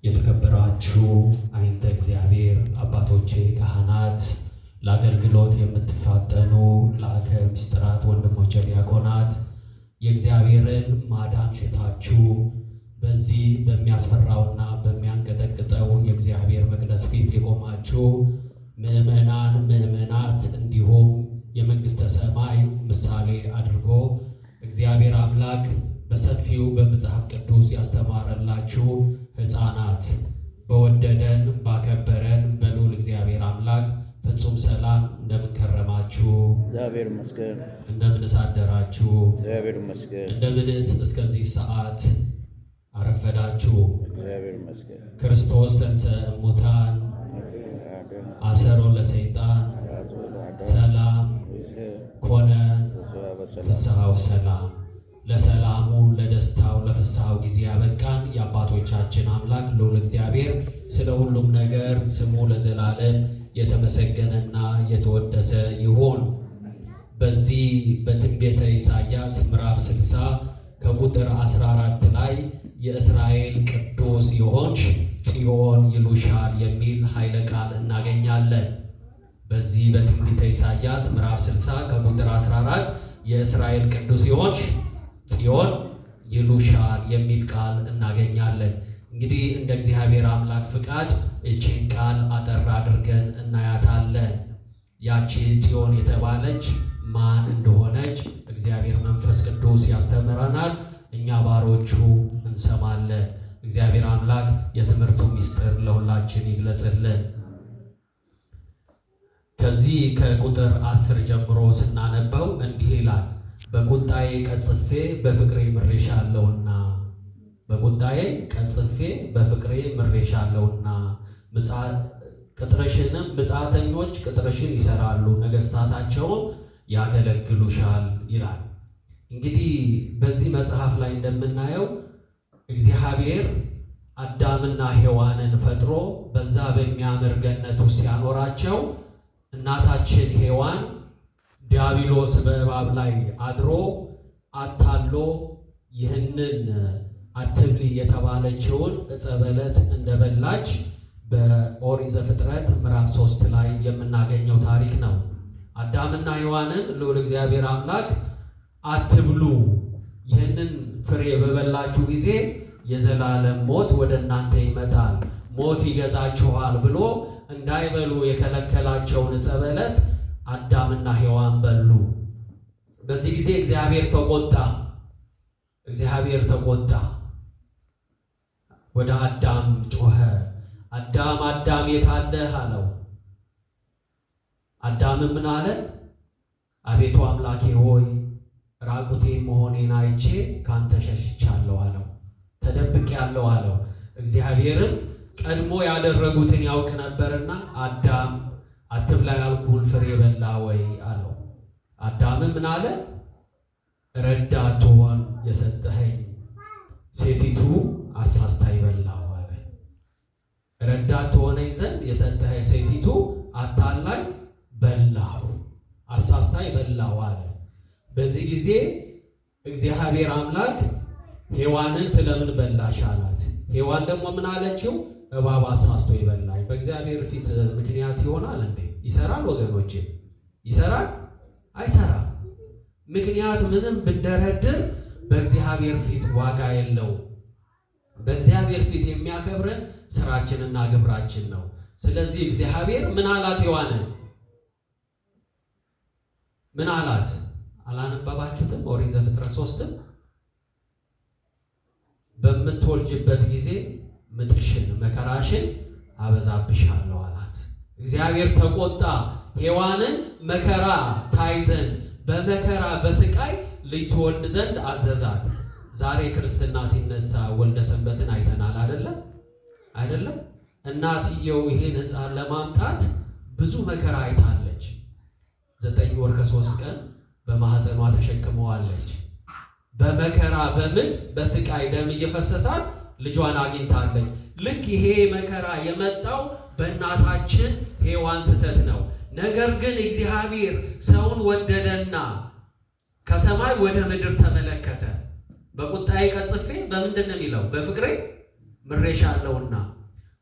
የተከበራችሁ አይንተ እግዚአብሔር አባቶቼ ካህናት፣ ለአገልግሎት የምትፋጠኑ ለአከ ምስጢራት ወንድሞቼ ዲያቆናት፣ የእግዚአብሔርን ማዳን ሽታችሁ በዚህ በሚያስፈራውና በሚያንቀጠቅጠው የእግዚአብሔር መቅደስ ፊት የቆማችሁ ምእመናን ምእመናት፣ እንዲሁም የመንግሥተ ሰማይ ምሳሌ አድርጎ እግዚአብሔር አምላክ በሰፊው በመጽሐፍ ቅዱስ ያስተማረላችሁ ሕፃናት፣ በወደደን ባከበረን በልዑል እግዚአብሔር አምላክ ፍጹም ሰላም እንደምንከረማችሁ፣ እግዚአብሔር ይመስገን። እንደምንስ አደራችሁ፣ እግዚአብሔር ይመስገን። እንደምንስ እስከዚህ ሰዓት አረፈዳችሁ። እግዚአብሔር ይመስገን። ክርስቶስ ተንሥአ እሙታን አሰሮ ለሰይጣን ሰላም ኮነ ፍስሐ ወሰላም። ለሰላሙ ለደስታው ለፍስሐው ጊዜ ያበቃን የአባቶቻችን አምላክ ልዑል እግዚአብሔር ስለ ሁሉም ነገር ስሙ ለዘላለም የተመሰገነና የተወደሰ ይሁን። በዚህ በትንቢተ ኢሳይያስ ምዕራፍ 60 ከቁጥር 14 ላይ የእስራኤል ቅዱስ የሆንሽ ጽዮን ይሉሻል የሚል ኃይለ ቃል እናገኛለን። በዚህ በትንቢተ ኢሳይያስ ምዕራፍ 60 ከቁጥር 14 የእስራኤል ቅዱስ የሆንሽ ጽዮን ይሉሻል የሚል ቃል እናገኛለን። እንግዲህ እንደ እግዚአብሔር አምላክ ፍቃድ እቺን ቃል አጠር አድርገን እናያታለን። ያቺ ጽዮን የተባለች ማን እንደሆነች እግዚአብሔር መንፈስ ቅዱስ ያስተምረናል። እኛ ባሮቹ እንሰማለን። እግዚአብሔር አምላክ የትምህርቱ ምስጢር ለሁላችን ይግለጽልን። ከዚህ ከቁጥር 10 ጀምሮ ስናነበው እንዲህ ይላል፣ በቁጣዬ ቀጽፌ በፍቅሬ ምሬሻለሁና፣ በቁጣዬ ቀጽፌ በፍቅሬ ምሬሻለሁና፣ ቅጥርሽንም ምጻተኞች ቅጥርሽን ይሰራሉ፣ ነገሥታታቸውም ያገለግሉሻል ይላል። እንግዲህ በዚህ መጽሐፍ ላይ እንደምናየው እግዚአብሔር አዳምና ሔዋንን ፈጥሮ በዛ በሚያምር ገነት ውስጥ ሲያኖራቸው እናታችን ሔዋን ዲያብሎስ በእባብ ላይ አድሮ አታሎ ይህንን አትብሊ የተባለችውን ዕፀ በለስ እንደበላች በኦሪት ዘፍጥረት ምዕራፍ 3 ላይ የምናገኘው ታሪክ ነው። አዳምና ሔዋንን ልዑል እግዚአብሔር አምላክ አትብሉ፣ ይህንን ፍሬ በበላችሁ ጊዜ የዘላለም ሞት ወደ እናንተ ይመጣል፣ ሞት ይገዛችኋል ብሎ እንዳይበሉ የከለከላቸውን ዕፀ በለስ አዳምና ሔዋን በሉ። በዚህ ጊዜ እግዚአብሔር ተቆጣ። እግዚአብሔር ተቆጣ፣ ወደ አዳም ጮኸ። አዳም አዳም የት አለህ አለው። አዳምም ምን አለ? አቤቱ አምላኬ ሆይ ራቁቴን መሆኔን አይቼ ካንተ ሸሽቻለሁ አለው። ተደብቄአለሁ አለው። እግዚአብሔርም ቀድሞ ያደረጉትን ያውቅ ነበርና አዳም አትብላ ያልኩህን ፍሬ በላ ወይ አለው። አዳምም ምን አለ? ረዳት ትሆን የሰጠኸኝ ሴቲቱ አሳስታኝ በላሁ አለ። ረዳት ትሆነኝ ዘንድ የሰጠኸኝ ሴቲቱ አታላይ በላሁ፣ አሳስታኝ በላሁ አለ። በዚህ ጊዜ እግዚአብሔር አምላክ ሔዋንን ስለምን በላሽ አላት። ሔዋን ደግሞ ምን አለችው? እባብ አሳስቶ ይበላኝ። በእግዚአብሔር ፊት ምክንያት ይሆናል እንዴ? ይሰራል ወገኖቼ? ይሰራል? አይሰራም። ምክንያት ምንም ብንደረድር በእግዚአብሔር ፊት ዋጋ የለው። በእግዚአብሔር ፊት የሚያከብረን ስራችንና ግብራችን ነው። ስለዚህ እግዚአብሔር ምን አላት? ሔዋንን ምን አላት? አላነበባችሁትም? ኦሪት ዘፍጥረት 3 በምትወልጅበት ጊዜ ምጥሽን መከራሽን አበዛብሻለሁ አላት። እግዚአብሔር ተቆጣ። ሔዋንን መከራ ታይ ዘንድ በመከራ በስቃይ ልጅ ትወልድ ዘንድ አዘዛት። ዛሬ ክርስትና ሲነሳ ወልደ ሰንበትን አይተናል አይደለም? አይደለም? እናትየው ይሄን ሕፃን ለማምጣት ብዙ መከራ አይታለች። 9 ወር ከ3 ቀን በማህፀኗ ተሸክመዋለች። በመከራ በምጥ በስቃይ ደም እየፈሰሳት ልጇን አግኝታለች። ልክ ይሄ መከራ የመጣው በእናታችን ሔዋን ስተት ነው። ነገር ግን እግዚአብሔር ሰውን ወደደና ከሰማይ ወደ ምድር ተመለከተ። በቁጣዬ ቀጽፌ በምንድን ነው የሚለው? በፍቅሬ ምሬሻለሁና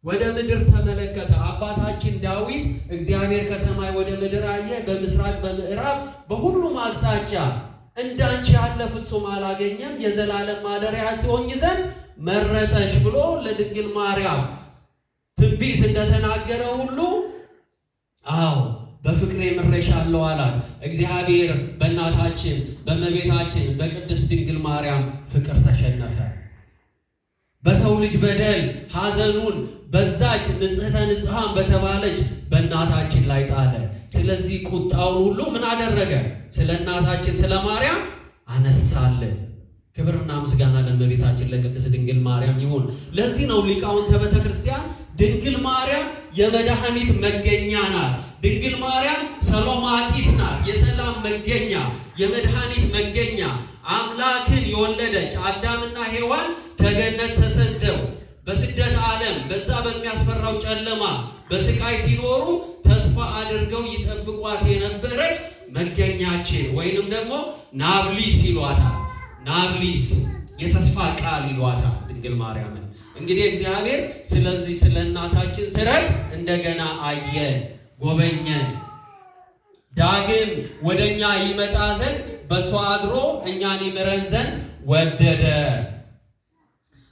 ወደ ምድር ተመለከተ። አባታችን ዳዊት እግዚአብሔር ከሰማይ ወደ ምድር አየ፣ በምስራቅ በምዕራብ በሁሉም አቅጣጫ እንዳንቺ ያለ ፍጹም አላገኘም፣ የዘላለም ማደሪያ ትሆኚ ዘንድ መረጠሽ ብሎ ለድንግል ማርያም ትንቢት እንደተናገረ ሁሉ አዎ በፍቅሬ ምሬሻለሁ አላት። እግዚአብሔር በእናታችን በእመቤታችን በቅድስት ድንግል ማርያም ፍቅር ተሸነፈ። በሰው ልጅ በደል ሐዘኑን በዛች ንጽሕተ ንጹሐን በተባለች በእናታችን ላይ ጣለ። ስለዚህ ቁጣውን ሁሉ ምን አደረገ? ስለ እናታችን ስለ ማርያም አነሳልን። ክብርና ምስጋና ለእመቤታችን ለቅድስት ድንግል ማርያም ይሁን። ለዚህ ነው ሊቃውንተ ቤተ ክርስቲያን ድንግል ማርያም የመድኃኒት መገኛ ናት። ድንግል ማርያም ሰሎማጢስ ናት፣ የሰላም መገኛ፣ የመድኃኒት መገኛ። አምላክን የወለደች አዳምና ሔዋን ከገነት ተሰደው በስደት ዓለም በዛ በሚያስፈራው ጨለማ በስቃይ ሲኖሩ ተስፋ አድርገው ይጠብቋት የነበረች መገኛችን ወይንም ደግሞ ናብሊስ ይሏታል። ናብሊስ የተስፋ ቃል ይሏታል ድንግል ማርያምን። እንግዲህ እግዚአብሔር ስለዚህ ስለ እናታችን ስረት እንደገና አየን፣ ጎበኘን። ዳግም ወደኛ ይመጣ ዘንድ በሷ አድሮ እኛን ይምረን ዘንድ ወደደ።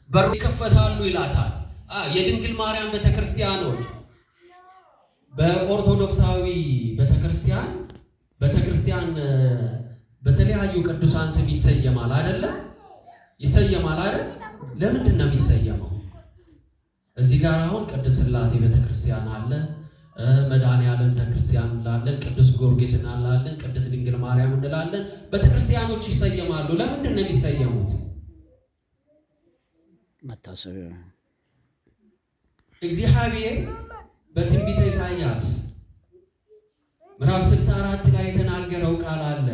በሩ ይከፈታሉ ይላታል። የድንግል ማርያም ቤተክርስቲያኖች በኦርቶዶክሳዊ ቤተክርስቲያን በተለያዩ ቅዱሳን ስም ይሰየማል አይደለ? ይሰየማል አይደል? ለምንድን ነው የሚሰየመው? እዚህ ጋር አሁን ቅድስት ሥላሴ ቤተክርስቲያን አለ፣ መድኃኔዓለም ቤተክርስቲያን እንላለን፣ ቅዱስ ጊዮርጊስ እንላለን፣ ቅድስት ድንግል ማርያም እንላለን። ቤተክርስቲያኖች ይሰየማሉ። ለምንድን ነው የሚሰየሙት? መታሰቢያ። እግዚአብሔር በትንቢተ ኢሳይያስ ምዕራፍ 64 ላይ የተናገረው ቃል አለ።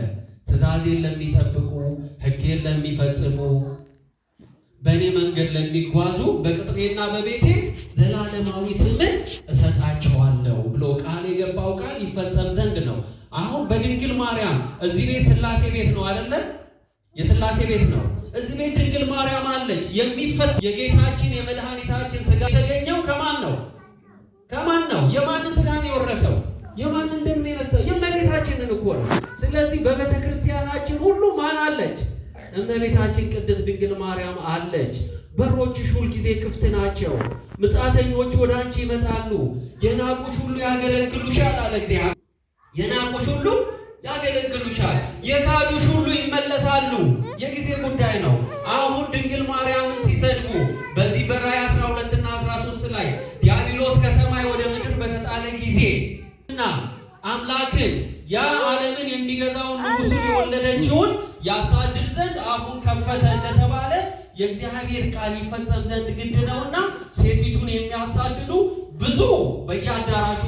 ትእዛዜን ለሚጠብቁ ሕጌን ለሚፈጽሙ በእኔ መንገድ ለሚጓዙ በቅጥሬና በቤቴ ዘላለማዊ ስምን እሰጣቸዋለሁ ብሎ ቃል የገባው ቃል ይፈጸም ዘንድ ነው። አሁን በድንግል ማርያም እዚህ ቤት ሥላሴ ቤት ነው አይደለ? የሥላሴ ቤት ነው። እዚህ ቤት ድንግል ማርያም አለች። የጌታችን የመድኃኒታችን ሥጋ የተገኘው ከማን ነው? ከማን ነው? የማንን ሥጋ ነው የወረሰው? የማንን ደም ነው የነሳው? የእመቤታችንን እኮ ነው። ስለዚህ በቤተ ክርስቲያናችን ሁሉ ማን አለች? እመቤታችን ቅድስት ድንግል ማርያም አለች። በሮችሽ ሁልጊዜ ክፍት ናቸው። ምጽአተኞች ወደ አንቺ ይመጣሉ። የናቁሽ ሁሉ ያገለግሉሻል አለ እግዚአብሔር። የናቁሽ ሁሉ ያገለግሉሻል፣ የካዱሽ ሁሉ ይመለሳሉ። የጊዜ ጉዳይ ነው። አሁን ድንግል ማርያምን ሲሰድቡ በዚህ በራእይ 12 እና 13 ላይ ዲያብሎስ ከሰማይ ወደ ምድር በተጣለ ጊዜ እና አምላክን ያ ዓለምን የሚገዛውን ንጉሥን የወለደችውን ያሳድድ ዘንድ አፉን ከፈተ እንደተባለ የእግዚአብሔር ቃል ይፈጸም ዘንድ ግድ ነውና ሴቲቱን የሚያሳድዱ ብዙ በየአዳራሹ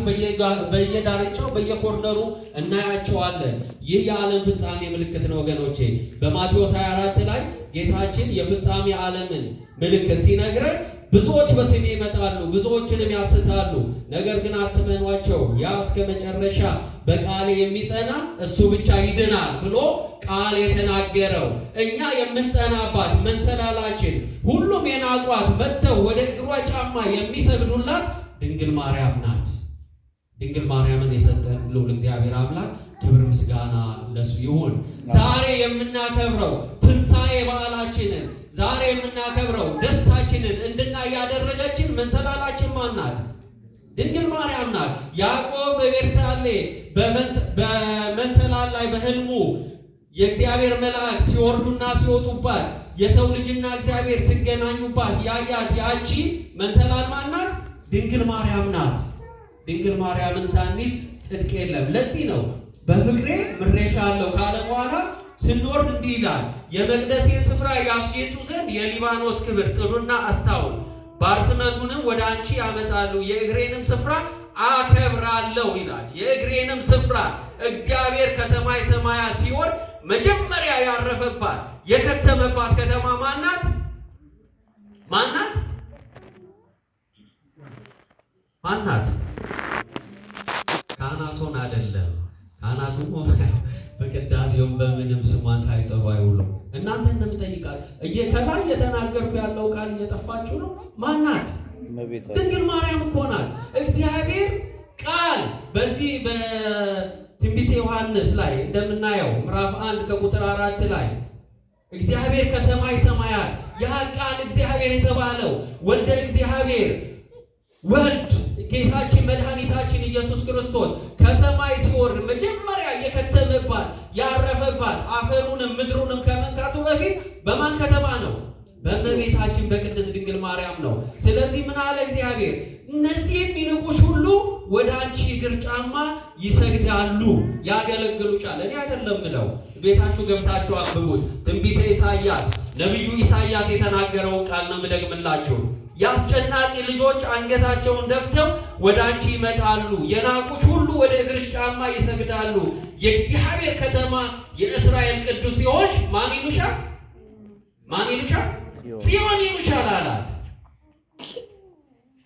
በየዳርቻው በየኮርነሩ እናያቸዋለን። ይህ የዓለም ፍጻሜ ምልክት ነው ወገኖቼ። በማቴዎስ 24 ላይ ጌታችን የፍጻሜ ዓለምን ምልክት ሲነግረን ብዙዎች በስሜ ይመጣሉ፣ ብዙዎችንም ያስታሉ፣ ነገር ግን አትመኗቸው፣ ያ እስከ መጨረሻ በቃሌ የሚጸና እሱ ብቻ ይድናል ብሎ ቃል የተናገረው እኛ የምንጸናባት መንሰላላችን ሁሉም የናቋት መጥተው ወደ እግሯ ጫማ የሚሰግዱላት ድንግል ማርያም ናት። ድንግል ማርያምን የሰጠን ልዑል እግዚአብሔር አምላክ ክብር ምስጋና ለሱ ይሁን። ዛሬ የምናከብረው ትንሣኤ በዓላችንን ዛሬ የምናከብረው ደስታችንን እንድናይ ያደረገችን መንሰላላችን ማን ናት? ድንግል ማርያም ናት። ያዕቆብ በቤርሳሌ በመንሰላል ላይ በሕልሙ የእግዚአብሔር መልአክ ሲወርዱና ሲወጡባት የሰው ልጅና እግዚአብሔር ሲገናኙባት ያያት ያቺ መንሰላል ማን ናት? ድንግል ማርያም ናት። ድንግል ማርያምን ሳንይዝ ጽድቅ የለም። ለዚህ ነው በፍቅሬ ምሬሻለሁ ካለ በኋላ ስንወርድ እንዲህ ይላል፣ የመቅደሴን ስፍራ ያስጌጡ ዘንድ የሊባኖስ ክብር ጥዱና አስታውል፣ ባርትመቱንም ወደ አንቺ ያመጣሉ፣ የእግሬንም ስፍራ አከብራለሁ ይላል። የእግሬንም ስፍራ እግዚአብሔር ከሰማይ ሰማያት ሲወርድ መጀመሪያ ያረፈባት የከተመባት ከተማ ማናት? ማናት? ማናት? ካህናቶን አይደለም። ካህናቱ በቅዳሴውም በምንም ስሟን ሳይጠሩ አይውሉም። እናንተ እንደምጠይቃል ከላይ እየተናገርኩ ያለው ቃል እየጠፋችሁ ነው። ማናት? ድንግል ማርያም እኮ ናት። እግዚአብሔር ቃል በዚህ በትንቢተ ዮሐንስ ላይ እንደምናየው ምዕራፍ 1 ከቁጥር 4 ላይ እግዚአብሔር ከሰማይ ሰማያት ያ ቃል እግዚአብሔር የተባለው ወልደ እግዚአብሔር ወልድ ጌታችን መድኃኒታችን ኢየሱስ ክርስቶስ ከሰማይ ሲወርድ መጀመሪያ የከተመባት ያረፈባት አፈሩንም ምድሩንም ከመንካቱ በፊት በማን ከተማ ነው? በእመቤታችን በቅድስት ድንግል ማርያም ነው። ስለዚህ ምን አለ እግዚአብሔር? እነዚህ የሚንቁሽ ሁሉ ወደ አንቺ እግር ጫማ ይሰግዳሉ፣ ያገለግሉሻል። እኔ አይደለም ብለው ቤታችሁ ገብታችሁ አንብቡት። ትንቢተ ኢሳይያስ ነቢዩ ኢሳይያስ የተናገረውን ቃል ነው የምደግምላችሁ። የአስጨናቂ ልጆች አንገታቸውን ደፍተው ወደ አንቺ ይመጣሉ፣ የናቁሽ ሁሉ ወደ እግርሽ ጫማ ይሰግዳሉ። የእግዚአብሔር ከተማ የእስራኤል ቅዱስ ሲሆንሽ ማን ይሉሻል? ማን ይሉሻል? ጽዮን ይሉሻል አላት።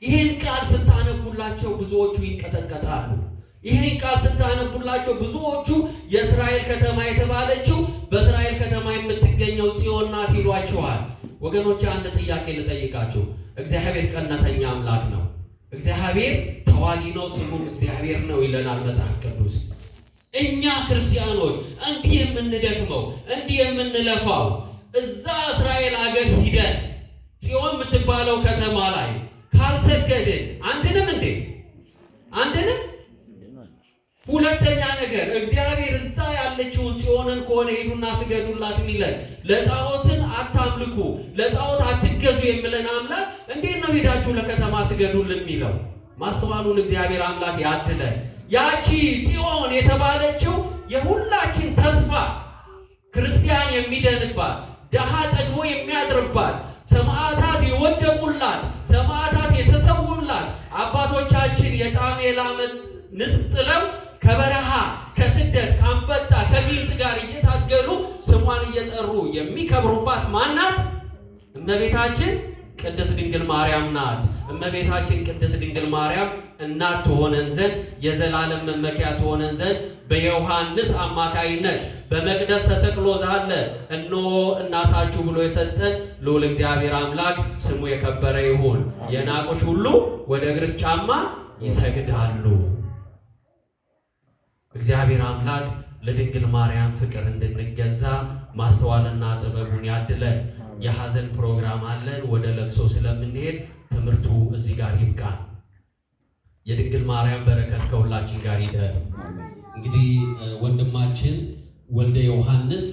ይህን ቃል ስታነቡላቸው ብዙዎቹ ይንቀጠቀጣሉ። ይህን ቃል ስታነቡላቸው ብዙዎቹ የእስራኤል ከተማ የተባለችው በእስራኤል ከተማ የምትገኘው ጽዮን ናት ይሏቸዋል። ወገኖች አንድ ጥያቄ ልጠይቃችሁ። እግዚአብሔር ቀናተኛ አምላክ ነው። እግዚአብሔር ተዋጊ ነው፣ ስሙም እግዚአብሔር ነው ይለናል መጽሐፍ ቅዱስ። እኛ ክርስቲያኖች እንዲህ የምንደክመው እንዲህ የምንለፋው እዛ እስራኤል ሀገር ሂደን ጽዮን የምትባለው ከተማ ላይ ካልሰገድን አንድንም እንዴ? አንድንም። ሁለተኛ ነገር እግዚአብሔር እዛ ያለችውን ጽዮንን ከሆነ ሄዱና ስገዱላት የሚለን ለጣዖትን አታምልኩ፣ ለጣዖት አትገዙ የሚለን አምላክ እንዴት ነው ሄዳችሁ ለከተማ ስገዱልን የሚለው? ማስተዋሉን እግዚአብሔር አምላክ ያድለን። ያቺ ጽዮን የተባለችው የሁላችን ተስፋ ክርስቲያን የሚደንባት ደሃ ጠግቦ የሚያድርባት ሰማዕታት የወደቁላት ሰማዕታት የተሰውላት አባቶቻችን የጣም የላመን ንስር ጥለው ከበረሃ ከስደት ከአንበጣ ከጊንጥ ጋር እየታገሉ ስሟን እየጠሩ የሚከብሩባት ማናት? እመቤታችን ቅድስት ድንግል ማርያም ናት። እመቤታችን ቅድስት ድንግል ማርያም እናት ትሆነን ዘንድ የዘላለም መመኪያ ትሆነን ዘንድ በዮሐንስ አማካይነት በመቅደስ ተሰቅሎ ሳለ እነሆ እናታችሁ ብሎ የሰጠን ልዑል እግዚአብሔር አምላክ ስሙ የከበረ ይሁን። የናቁሽ ሁሉ ወደ እግርሽ ጫማ ይሰግዳሉ። እግዚአብሔር አምላክ ለድንግል ማርያም ፍቅር እንድንገዛ ማስተዋልና ጥበቡን ያድለን። የሐዘን ፕሮግራም አለን። ወደ ለቅሶ ስለምንሄድ ትምህርቱ እዚህ ጋር ይብቃል። የድንግል ማርያም በረከት ከሁላችን ጋር ይደር። እንግዲህ ወንድማችን ወልደ ዮሐንስ